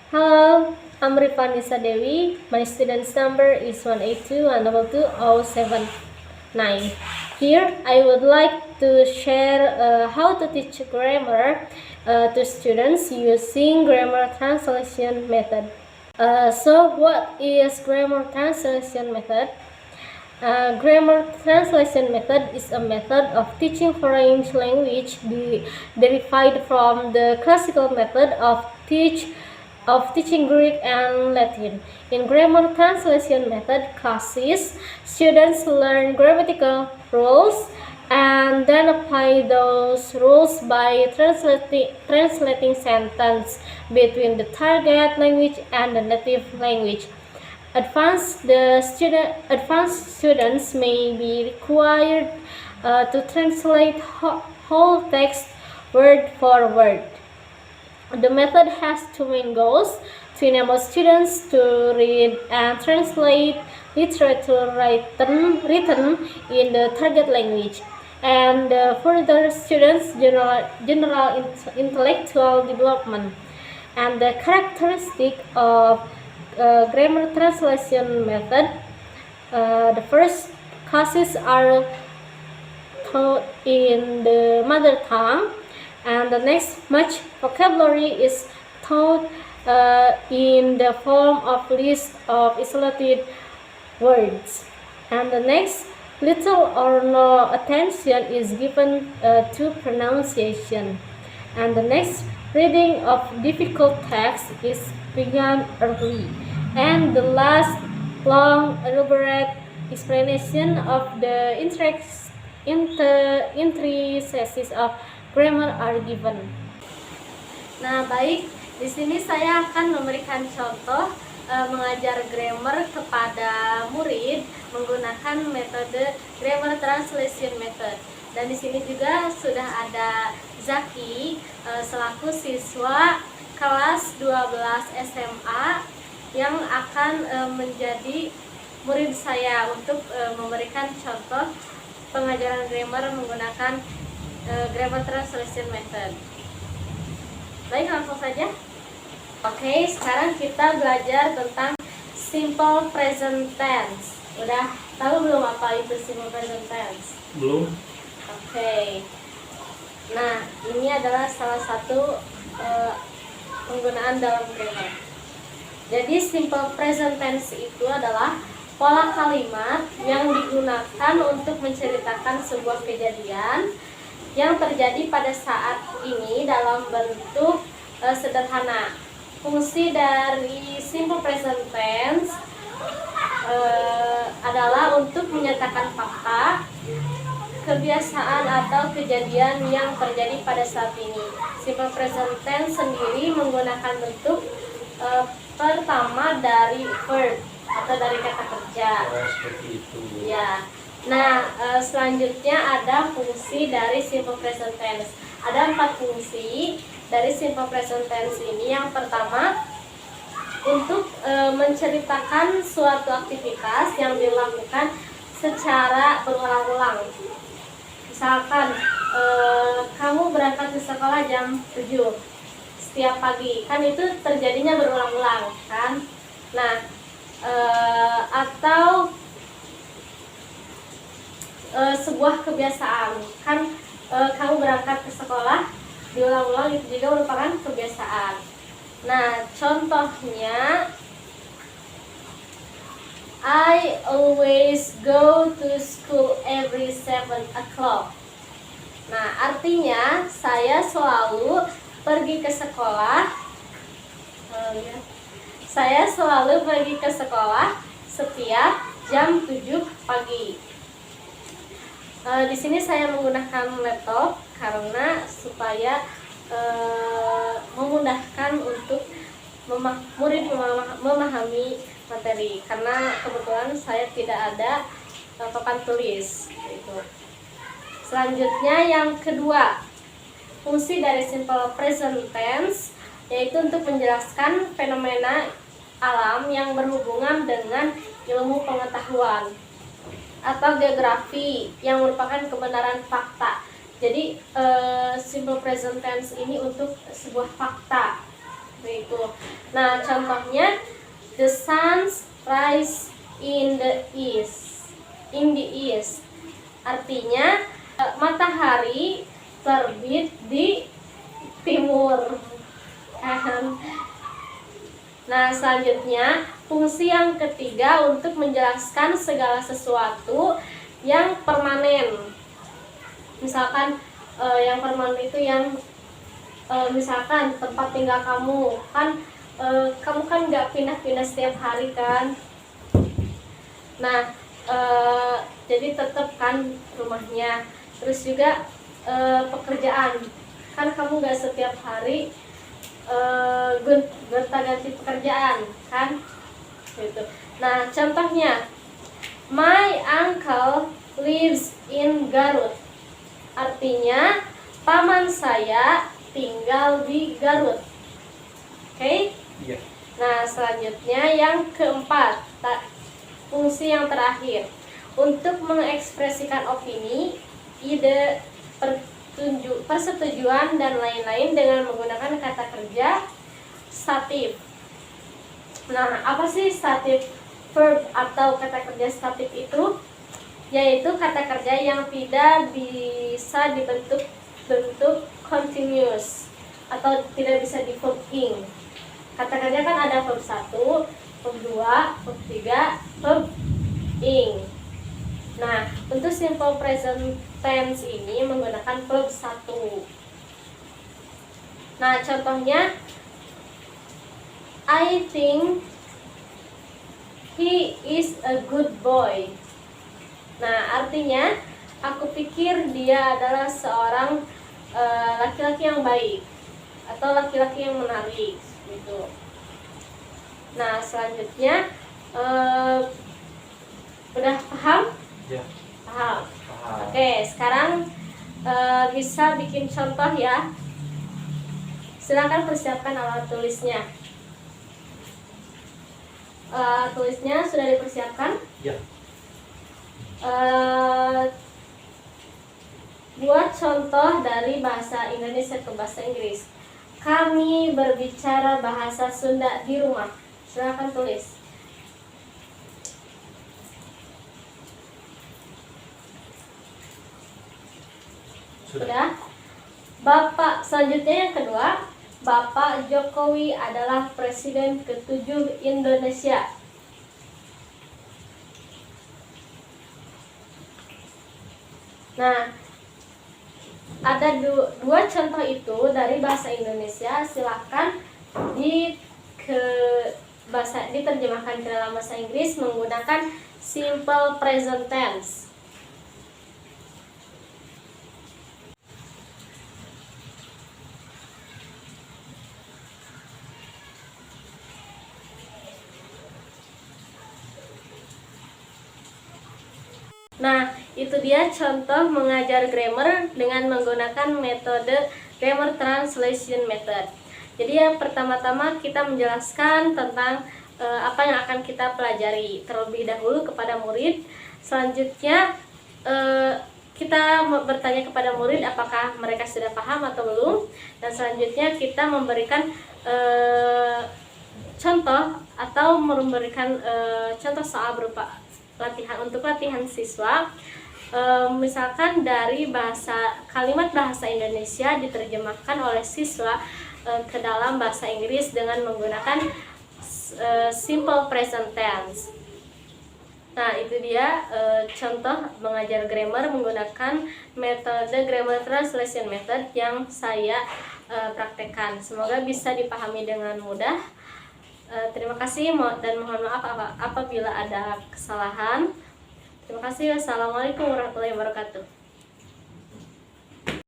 Hello, I'm Rifanisa Dewi. My student's number is 182122079. Here, I would like to share how to teach grammar to students using grammar translation method. So, what is grammar translation method? Grammar translation method is a method of teaching foreign language derived from the classical method of teaching Greek and Latin. In grammar translation method classes, students learn grammatical rules and then apply those rules by translating sentence between the target language and the native language. Advanced students may be required to translate whole text word for word. The method has two main goals: to enable students to read and translate literature written in the target language, and further students' general intellectual development. And the characteristic of grammar translation method: the first classes are taught in the mother tongue, and the next much vocabulary is taught in the form of list of isolated words, and the next little or no attention is given to pronunciation, and the next reading of difficult text is begun early, and the last long elaborate explanation of the intricacies of grammar are given. Nah, baik, di sini saya akan memberikan contoh mengajar grammar kepada murid menggunakan metode grammar translation method. Dan di sini juga sudah ada Zaki selaku siswa kelas 12 SMA yang akan menjadi murid saya untuk memberikan contoh pengajaran grammar menggunakan grammar translation method. Baik, langsung saja. Oke, sekarang kita belajar tentang simple present tense. Udah tahu belum apa itu simple present tense? Belum. Oke. Nah, ini adalah salah satu penggunaan dalam grammar. Jadi simple present tense itu adalah pola kalimat yang digunakan untuk menceritakan sebuah kejadian yang terjadi pada saat ini dalam bentuk sederhana. Fungsi dari simple present tense adalah untuk menyatakan fakta, kebiasaan atau kejadian yang terjadi pada saat ini. Simple present tense sendiri menggunakan bentuk pertama dari verb atau dari kata kerja. Seperti itu. Ya. Nah, selanjutnya ada fungsi dari simple present tense. Ada 4 fungsi dari simple present tense ini. Yang pertama, untuk menceritakan suatu aktivitas yang dilakukan secara berulang-ulang. Misalkan kamu berangkat ke sekolah jam 7 setiap pagi, kan itu terjadinya berulang-ulang, kan? Nah, atau sebuah kebiasaan, kan kamu berangkat ke sekolah diulang-ulang, itu juga merupakan kebiasaan. Nah, contohnya, I always go to school every 7 o'clock. Nah, artinya saya selalu pergi ke sekolah. Saya selalu pergi ke sekolah setiap jam 7 pagi. Di sini saya menggunakan laptop karena supaya memudahkan untuk murid memahami materi, karena kebetulan saya tidak ada papan tulis gitu. Selanjutnya yang kedua, fungsi dari simple present tense yaitu untuk menjelaskan fenomena alam yang berhubungan dengan ilmu pengetahuan atau geografi yang merupakan kebenaran fakta. Jadi simple present tense ini untuk sebuah fakta, begitu. Nah, contohnya the sun's rise in the east. In the east. Artinya matahari terbit di timur. Nah, selanjutnya fungsi yang ketiga untuk menjelaskan segala sesuatu yang permanen. Misalkan yang permanen itu yang misalkan tempat tinggal kamu kan, kamu kan nggak pindah-pindah setiap hari kan. Nah, jadi tetap kan rumahnya. Terus juga pekerjaan kan, kamu nggak setiap hari gonta-ganti pekerjaan kan gitu. Nah, contohnya my uncle lives in Garut. Artinya paman saya tinggal di Garut. Oke? Iya. Nah, selanjutnya yang keempat, fungsi yang terakhir untuk mengekspresikan opini, ide, persetujuan dan lain-lain dengan menggunakan kata kerja statif. Nah, apa sih statif verb atau kata kerja statif itu? Yaitu kata kerja yang tidak bisa dibentuk bentuk continuous atau tidak bisa di verb ing. Kata kerja kan ada verb 1, verb 2, verb 3, verb ing. Nah, untuk simple present tense ini menggunakan verb 1. Nah, contohnya I think he is a good boy. Nah, artinya aku pikir dia adalah seorang laki-laki yang baik atau laki-laki yang menarik gitu. Nah, selanjutnya udah paham? Ya. Paham. Paham. Oke, sekarang bisa bikin contoh ya. Silakan persiapkan alat tulisnya. Tulisnya sudah dipersiapkan? Ya. Buat contoh dari bahasa Indonesia ke bahasa Inggris. Kami berbicara bahasa Sunda di rumah. Silakan tulis. Sudah. Bapak selanjutnya yang kedua, Bapak Jokowi adalah presiden ke-7 Indonesia. Nah, ada dua contoh itu dari bahasa Indonesia. Silakan diterjemahkan ke dalam bahasa Inggris menggunakan simple present tense. Nah, itu dia contoh mengajar grammar dengan menggunakan metode grammar translation method. Jadi yang pertama-tama kita menjelaskan tentang apa yang akan kita pelajari terlebih dahulu kepada murid. Selanjutnya kita bertanya kepada murid apakah mereka sudah paham atau belum. Dan selanjutnya kita memberikan contoh atau memberikan contoh soal berupa latihan siswa. Misalkan dari kalimat bahasa Indonesia diterjemahkan oleh siswa ke dalam bahasa Inggris dengan menggunakan simple present tense. Nah, itu dia contoh mengajar grammar menggunakan metode grammar translation method yang saya praktekkan. Semoga bisa dipahami dengan mudah. Terima kasih dan mohon maaf apabila ada kesalahan. Terima kasih. Wassalamualaikum warahmatullahi wabarakatuh.